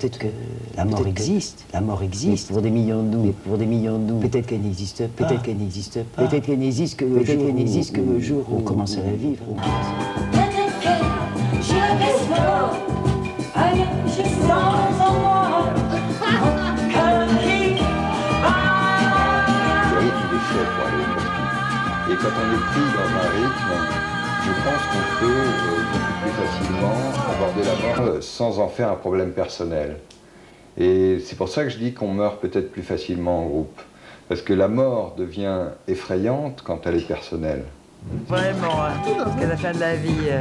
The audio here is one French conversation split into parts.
peut-être que la mort existe. La mort existe pour des millions de nous. Peut-être qu'elle n'existe pas. Peut-être qu'elle n'existe pas. Peut-être qu'elle n'existe que le jour où on commence à la vivre. Peut-être que je reste mort, ailleurs je sens en moi mon cœur qui bat. Le rythme des faits pour aller au hospice. Et quand on est pris dans un rythme, je pense qu'on peut beaucoup plus facilement aborder la mort sans en faire un problème personnel. Et c'est pour ça que je dis qu'on meurt peut-être plus facilement en groupe. Parce que la mort devient effrayante quand elle est personnelle. Vraiment, jusqu'à la fin de la vie,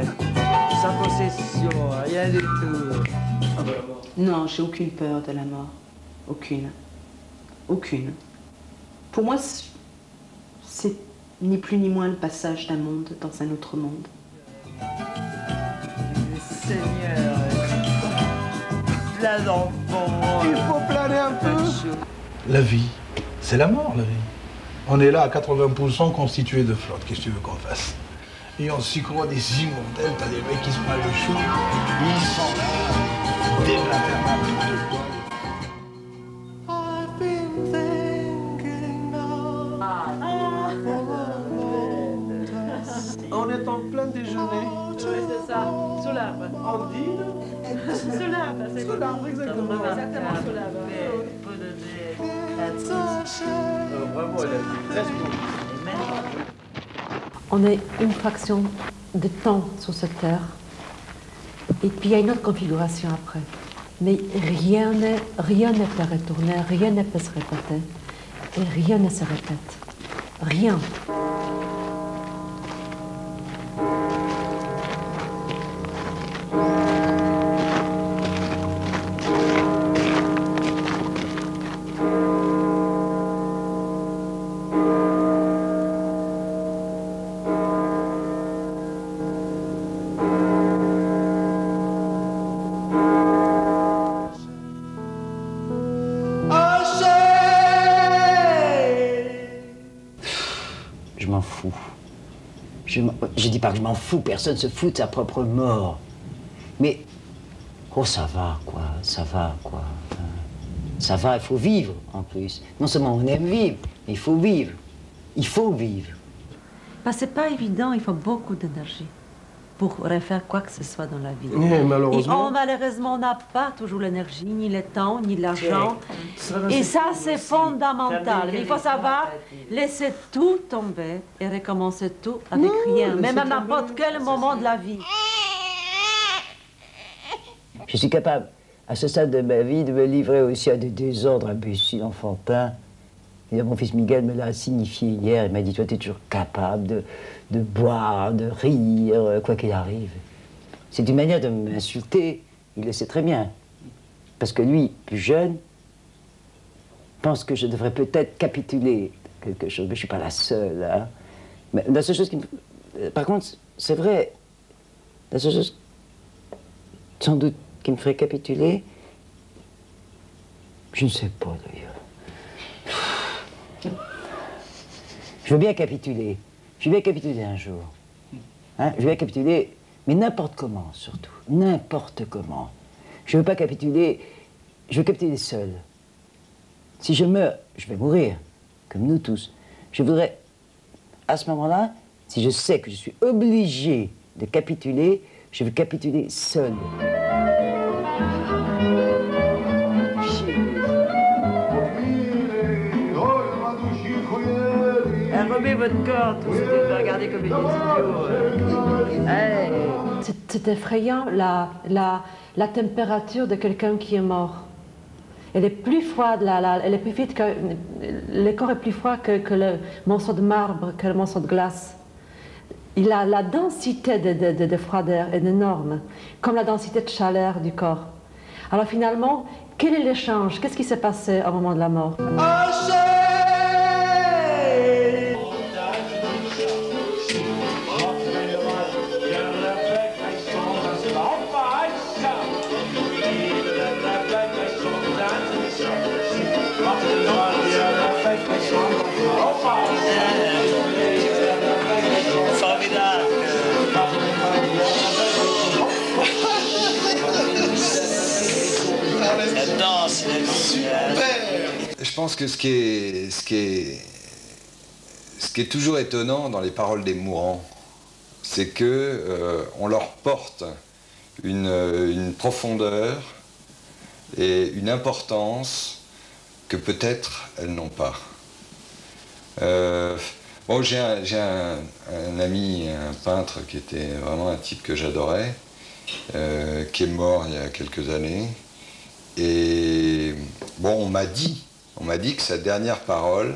sans possession, rien du tout. Non, j'ai aucune peur de la mort. Aucune. Aucune. Pour moi, c'est ni plus ni moins le passage d'un monde dans un autre monde. Seigneur, plein d'enfants. Il faut planer un peu. La vie, c'est la mort, la vie. On est là à 80% constitué de flotte, qu'est-ce que tu veux qu'on fasse? Et on s'y croit des immortels, t'as des mecs qui se prennent le chou, ils sont là, déblatèrent n'importe quoi. On est en plein déjeuner. Oui, c'est ça, sous l'arbre. On dîne. Sous l'arbre, c'est Sous l'arbre, exactement. Exactement sous l'arbre. Vraiment, elle est très beau. On est une fraction de temps sur cette terre, et puis il y a une autre configuration après. Mais rien ne peut retourner, rien ne peut se répéter, et rien ne se répète. Rien. Je m'en fous. Je dis pas que je m'en fous, personne se fout de sa propre mort. Mais, oh ça va quoi, ça va quoi. Ça va, il faut vivre en plus. Non seulement on aime vivre, mais il faut vivre. Il faut vivre. Bah, c'est pas évident, il faut beaucoup d'énergie pour refaire quoi que ce soit dans la vie. Mais malheureusement. Et malheureusement, on n'a pas toujours l'énergie, ni le temps, ni l'argent. Et ça, c'est fondamental. Mais il faut savoir laisser tout tomber et recommencer tout avec rien, même à n'importe quel moment de la vie. Je suis capable, à ce stade de ma vie, de me livrer aussi à des désordres imbéciles, enfantins. Et mon fils Miguel me l'a signifié hier. Il m'a dit, toi, tu es toujours capable de boire, de rire, quoi qu'il arrive. C'est une manière de m'insulter. Il le sait très bien. Parce que lui, plus jeune, pense que je devrais peut-être capituler quelque chose. Mais je ne suis pas la seule. Hein. Mais la seule chose qui me... Par contre, c'est vrai, la seule chose, sans doute, qui me ferait capituler, je ne sais pas d'ailleurs. Je veux bien capituler. Je veux bien capituler un jour. Hein? Je veux bien capituler, mais n'importe comment, surtout. N'importe comment. Je ne veux pas capituler, je veux capituler seul. Si je meurs, je vais mourir, comme nous tous. Je voudrais, à ce moment-là, si je sais que je suis obligé de capituler, je veux capituler seul. Remets votre corps, tout ce que vous regardez comme une vidéo. C'est effrayant, la température de quelqu'un qui est mort. Elle est plus froide, elle est plus vite que... Le corps est plus froid que le morceau de marbre, que le morceau de glace. La densité de froideur est énorme, comme la densité de chaleur du corps. Alors finalement, quel est l'échange? Qu'est-ce qui s'est passé au moment de la mort? pense que ce qui est toujours étonnant dans les paroles des mourants, c'est que on leur porte une profondeur et une importance que peut-être elles n'ont pas. Bon, j'ai un ami, un peintre qui était vraiment un type que j'adorais, qui est mort il y a quelques années. Et bon, on m'a dit que sa dernière parole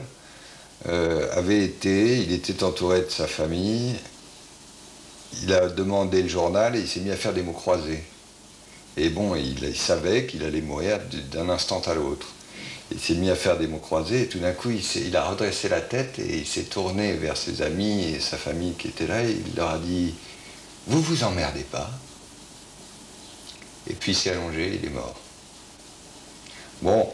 avait été, il était entouré de sa famille, il a demandé le journal et il s'est mis à faire des mots croisés. Et bon, il savait qu'il allait mourir d'un instant à l'autre. Il s'est mis à faire des mots croisés et tout d'un coup, il a redressé la tête et il s'est tourné vers ses amis et sa famille qui étaient là et il leur a dit « Vous vous emmerdez pas ?» Et puis il s'est allongé, il est mort. Bon,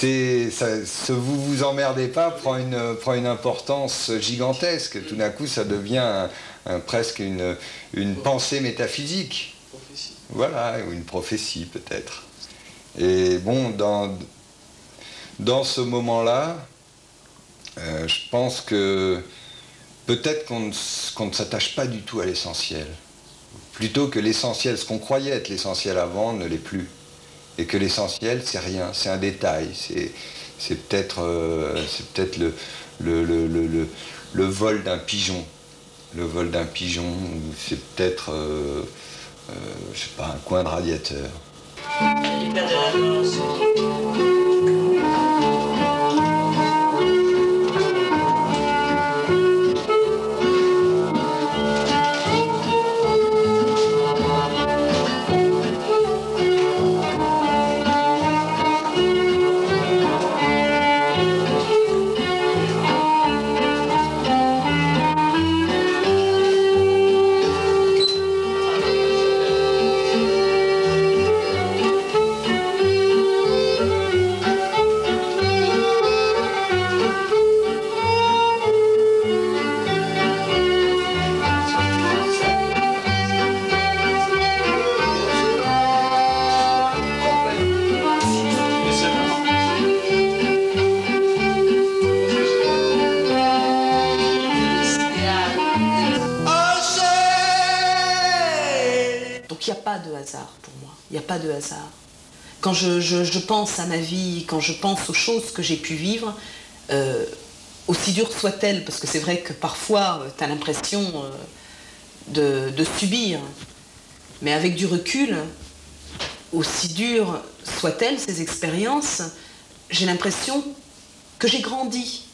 ce « vous vous emmerdez pas » prend une importance gigantesque. Tout d'un coup, ça devient presque une pensée métaphysique. Prophétie. Voilà, ou une prophétie peut-être. Et bon, dans ce moment-là, je pense que peut-être qu'on ne s'attache pas du tout à l'essentiel. Plutôt que l'essentiel, ce qu'on croyait être l'essentiel avant, ne l'est plus. Et que l'essentiel, c'est rien, c'est un détail. C'est peut-être le vol d'un pigeon. Le vol d'un pigeon, ou c'est peut-être, je sais pas, un coin de radiateur. Donc il n'y a pas de hasard pour moi, il n'y a pas de hasard. Quand je pense à ma vie, quand je pense aux choses que j'ai pu vivre, aussi dures soient-elles, parce que c'est vrai que parfois tu as l'impression de subir, mais avec du recul, aussi dures soient-elles ces expériences, j'ai l'impression que j'ai grandi.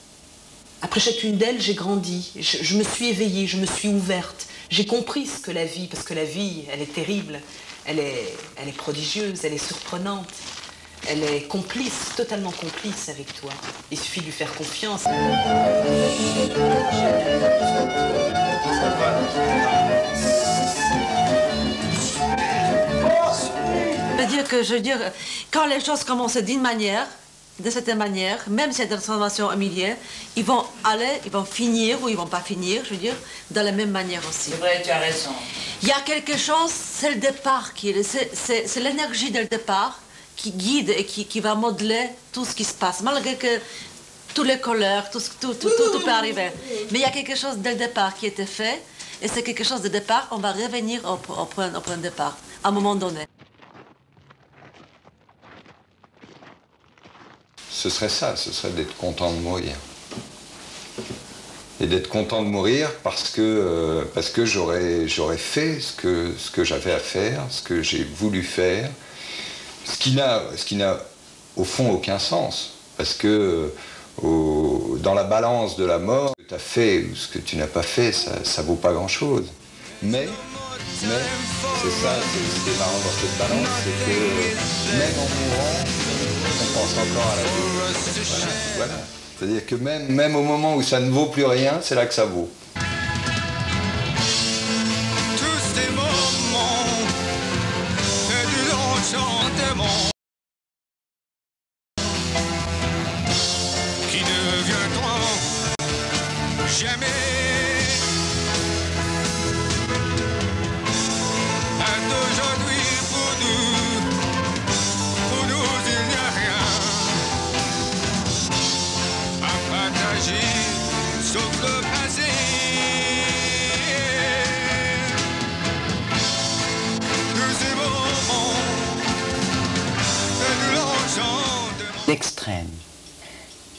Après chacune d'elles, j'ai grandi, je me suis éveillée, je me suis ouverte, j'ai compris ce que la vie, parce que la vie, elle est terrible, elle est prodigieuse, elle est surprenante, elle est complice, totalement complice avec toi. Il suffit de lui faire confiance. Je veux dire, quand les choses commencent d'une manière, de cette manière, même si c'est une transformation au milieu, ils vont finir ou ils vont pas finir, je veux dire, de la même manière aussi. C'est vrai, tu as raison. Il y a quelque chose, c'est le départ, c'est l'énergie du départ qui guide et qui va modeler tout ce qui se passe, malgré que toutes les couleurs, tout peut arriver. Mais il y a quelque chose dès le départ qui était fait, et c'est quelque chose de départ, on va revenir au point de départ, à un moment donné. Ce serait ça, ce serait d'être content de mourir. Et d'être content de mourir parce que j'aurais fait ce que j'avais à faire, ce que j'ai voulu faire, ce qui n'a au fond aucun sens. Parce que dans la balance de la mort, ce que tu as fait ou ce que tu n'as pas fait, ça vaut pas grand-chose. Mais c'est ça, ce qui est marrant dans cette balance, c'est que même en mourant, on pense encore à la vie. Voilà. C'est-à-dire que même au moment où ça ne vaut plus rien, c'est là que ça vaut. Tous ces moments de l'enchantement qui ne viendront jamais. Aujourd'hui pour nous il n'y a rien. le passé. Tous ces moments de l'enchantement. L'extrême,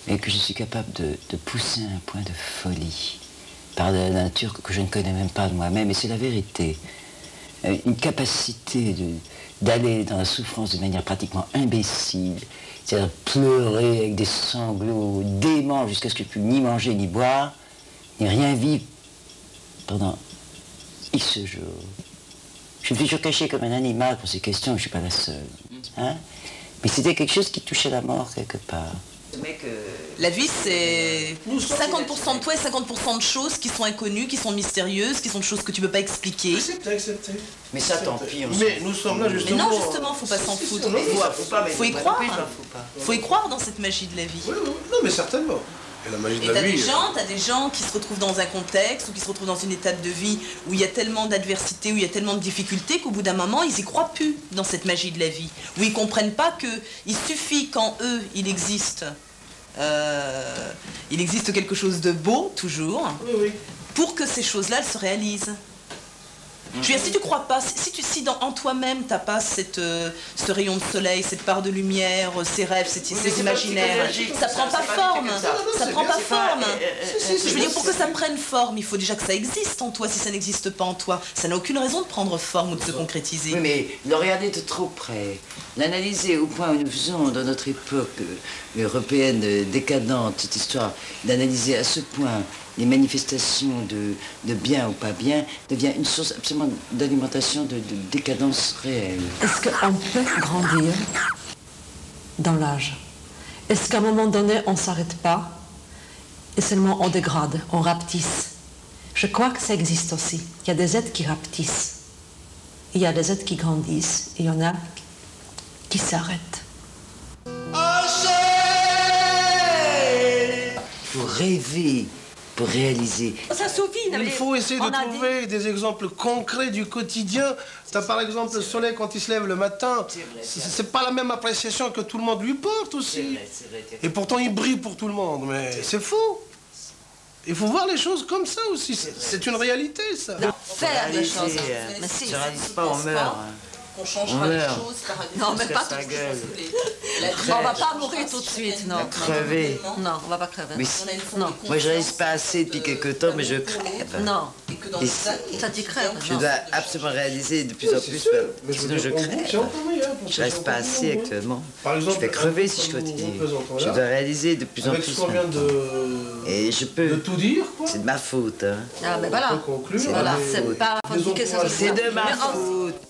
et que je suis capable de pousser à un point de folie par de la nature que je ne connais même pas de moi-même, et c'est la vérité. Une capacité d'aller dans la souffrance de manière pratiquement imbécile, c'est-à-dire pleurer avec des sanglots déments jusqu'à ce que je ne puisse ni manger ni boire, ni rien vivre pendant X jours. Je me suis toujours caché comme un animal pour ces questions, je ne suis pas la seule. Hein? Mais c'était quelque chose qui touchait la mort quelque part. La vie, c'est 50% de toi et 50% de choses qui sont inconnues, qui sont mystérieuses, qui sont de choses que tu ne peux pas expliquer. Acceptez. Mais ça, tant pis. Mais nous sommes là Mais justement. non, justement, faut pas s'en foutre. Faut y croire. Faut y croire dans cette magie de la vie. Oui, non, mais certainement. Et la magie de Et la t'as vie. des gens qui se retrouvent dans un contexte ou qui se retrouvent dans une étape de vie où il y a tellement d'adversité, où il y a tellement de difficultés qu'au bout d'un moment, ils y croient plus dans cette magie de la vie. Où ils comprennent pas qu'il suffit qu'en eux, il existe quelque chose de beau, toujours, pour que ces choses-là elles se réalisent. Je veux dire, si tu crois pas, si en toi-même t'as pas ce rayon de soleil, cette part de lumière, ces rêves, ces imaginaires, ça prend pas forme. Ça prend pas forme. Je veux dire, pour que ça prenne forme, il faut déjà que ça existe en toi. Si ça n'existe pas en toi, ça n'a aucune raison de prendre forme ou de se concrétiser. Oui, mais le regarder de trop près, l'analyser au point où nous faisons dans notre époque européenne décadente, cette histoire, d'analyser à ce point les manifestations de bien ou pas bien, devient une source absolument d'alimentation de décadence réelle. Est-ce qu'on peut grandir dans l'âge? Est-ce qu'à un moment donné, on ne s'arrête pas et seulement on dégrade, on rapetisse? Je crois que ça existe aussi. Il y a des êtres qui rapetissent. Il y a des êtres qui grandissent. Et il y en a qui s'arrêtent. Pour rêver, pour réaliser. Ça suffit. Il faut essayer de trouver des exemples concrets du quotidien. T'as par exemple le soleil quand il se lève le matin. C'est pas la même appréciation que tout le monde lui porte aussi. C'est vrai. Et pourtant il brille pour tout le monde. Mais c'est faux. Il faut voir les choses comme ça aussi. C'est une réalité, ça. Faire des choses. Mais si, tu réalises pas, on meurt. On changera les choses par Non, mais pas tout de suite. On va pas mourir tout de suite, non. Crever. Non, on va pas crever. Mais non. Moi, je réalise pas assez depuis quelque temps, mais je crève. Non. Et ça t'y crève. je dois absolument réaliser de plus en plus, sinon je crève. Je reste pas assez actuellement. Je vais crever si je continue. Je dois réaliser de plus en plus. Et je peux. De tout dire, quoi. C'est de ma faute. Hein. Ah, mais voilà. C'est pas que ça. C'est de ma faute.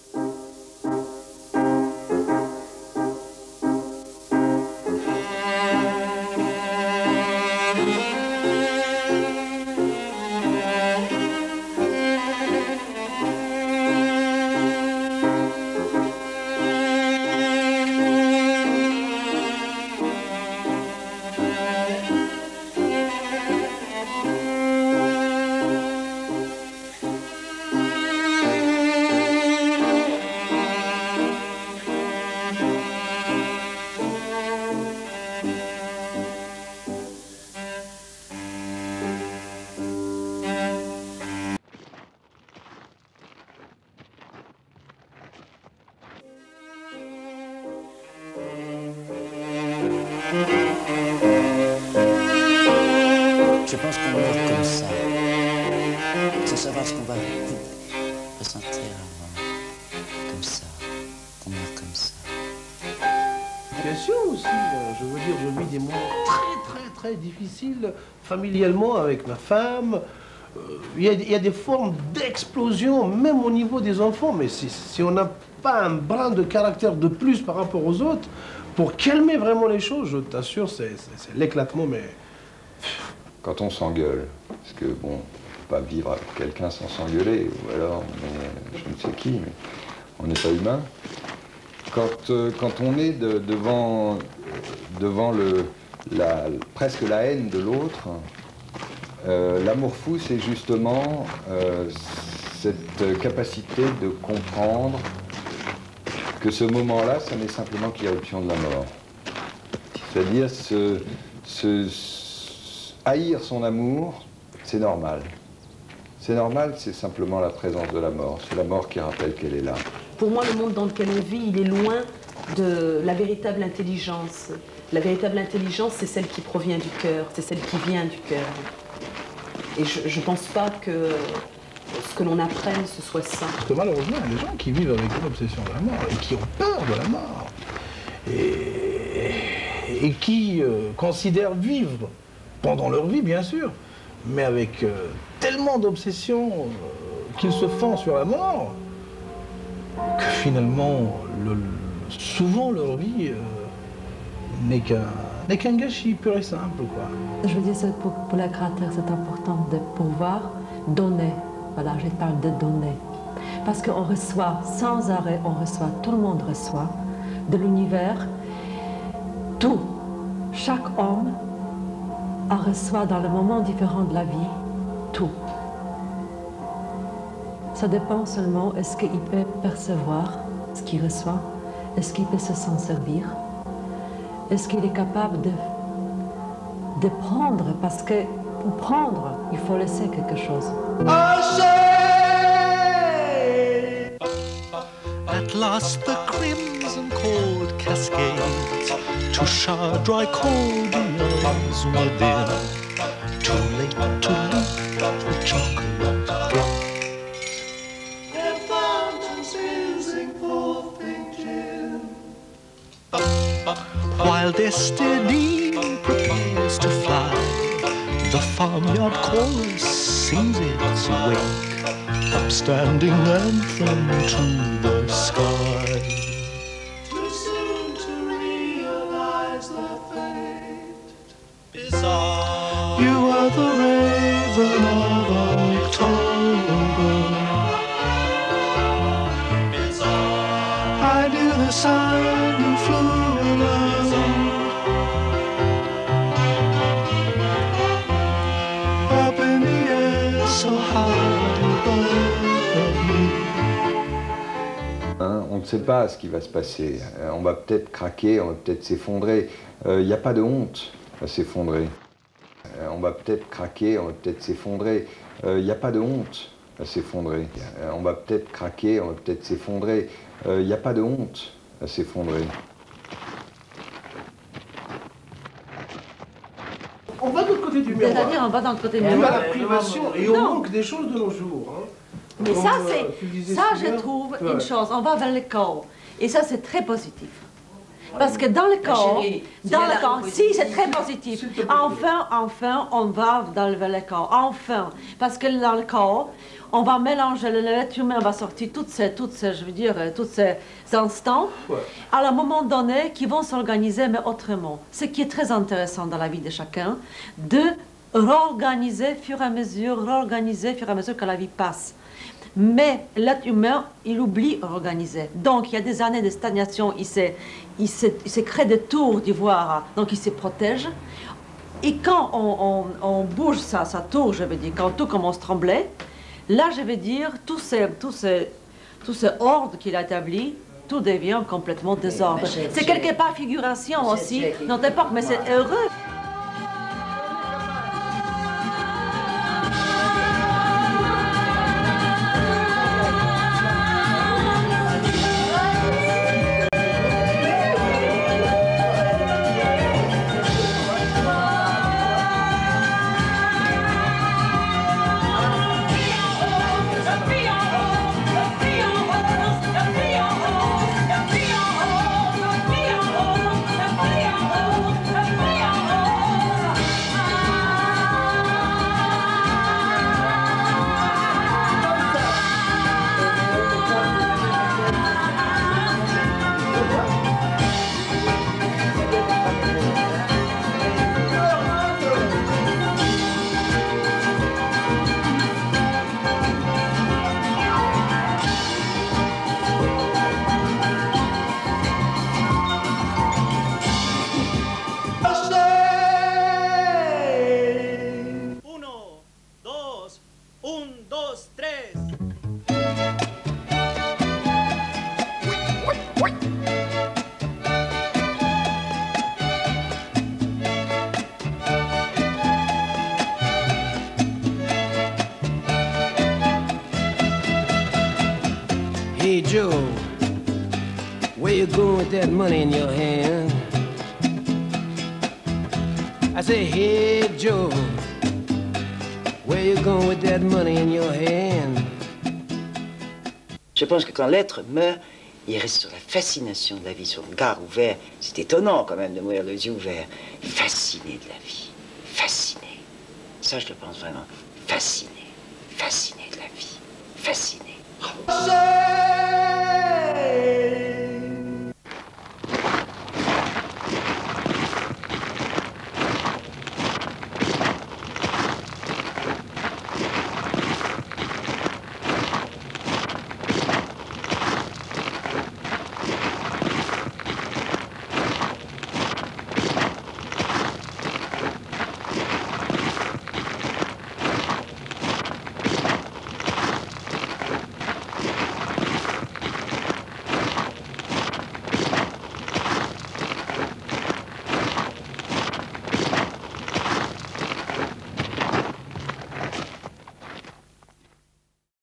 Je pense qu'on meurt comme ça, sans savoir ce qu'on va ressentir avant. Comme ça, qu'on meurt comme ça. Bien sûr aussi, je veux dire, je vis des moments très difficiles familialement avec ma femme. Il y a des formes d'explosion, même au niveau des enfants, mais si on n'a pas un brin de caractère de plus par rapport aux autres, pour calmer vraiment les choses, je t'assure, c'est l'éclatement, mais... Quand on s'engueule, parce que bon, on ne peut pas vivre avec quelqu'un sans s'engueuler, ou alors on est je ne sais qui, mais on n'est pas humain. Quand on est devant presque la haine de l'autre, l'amour fou, c'est justement cette capacité de comprendre que ce moment-là, ce n'est simplement que l'irruption de la mort. C'est-à-dire haïr son amour C'est normal. C'est normal, c'est simplement la présence de la mort. C'est la mort qui rappelle qu'elle est là. Pour moi, le monde dans lequel on vit, il est loin de la véritable intelligence. La véritable intelligence, c'est celle qui provient du cœur, c'est celle qui vient du cœur. Et je ne pense pas que ce que l'on apprenne, ce soit ça. Parce que malheureusement, il y a des gens qui vivent avec une obsession de la mort et qui ont peur de la mort. Et qui considèrent vivre pendant leur vie, bien sûr, mais avec tellement d'obsession qu'ils se font sur la mort que finalement, souvent leur vie n'est qu'un gâchis pur et simple, quoi. Je veux dire, pour la créateur, c'est important de pouvoir donner. Voilà, je parle de donner. Parce qu'on reçoit sans arrêt, tout le monde reçoit de l'univers, tout. Chaque homme reçoit dans le moment différent de la vie, tout. Ça dépend seulement, est-ce qu'il peut percevoir ce qu'il reçoit? Est-ce qu'il peut se s'en servir? Est-ce qu'il est capable de prendre? Parce que pour prendre, il faut laisser quelque chose. At last the crimson cold cascades to shower dry cordials within. Too late to leap the chocolate drops. Their fountains oozing forth pink gin. While destiny prepares to fly, the farmyard chorus sings its wake, upstanding anthem to the sky. Too soon to realize their fate. Bizarre. You are the raven of October. Bizarre. I knew the sun you flew alone. Up in the air so high above me. On ne sait pas ce qui va se passer. On va peut-être craquer, on va peut-être s'effondrer. Il n'y a pas de honte à s'effondrer. On va peut-être craquer, on va peut-être s'effondrer. Il n'y a pas de honte à s'effondrer. On va peut-être craquer, on va peut-être s'effondrer. Il n'y a pas de honte à s'effondrer. On va de l'autre côté du miroir. C'est-à-dire, on va dans le côté Et miroir. à la privation et au manque des choses de nos jours. Hein. Mais Comme, ça, tu disais ça si je bien. trouve Ouais. une chose. On va vers le corps. Et ça, c'est très positif. Parce que dans le corps, si, c'est très positif. Enfin, on va vers le corps. Enfin. Parce que dans le corps, on va mélanger, l'être humain va sortir tous ces instants, à un moment donné, qui vont s'organiser, mais autrement. Ce qui est très intéressant dans la vie de chacun, de réorganiser fur et à mesure que la vie passe. Mais l'être humain, il oublie organiser. Donc, il y a des années de stagnation, il se crée des tours d'ivoire, donc il se protège. Et quand on bouge sa tour, je veux dire, quand tout commence à trembler, là, je veux dire, tous ces ordres qu'il a établis, tout devient complètement désordre. C'est quelque part figuration aussi, notre époque, mais c'est heureux. Oh, with that money in your hand? I say, hey Joe, where you going with that money in your hand? Je pense que quand l'être meurt, il reste sur la fascination de la vie, sur le regard ouvert. C'est étonnant quand même de mourir les yeux ouverts. Fasciné de la vie. Fasciné. Ça, je le pense vraiment. Fasciné. Fasciné de la vie. Fasciné. Bravo.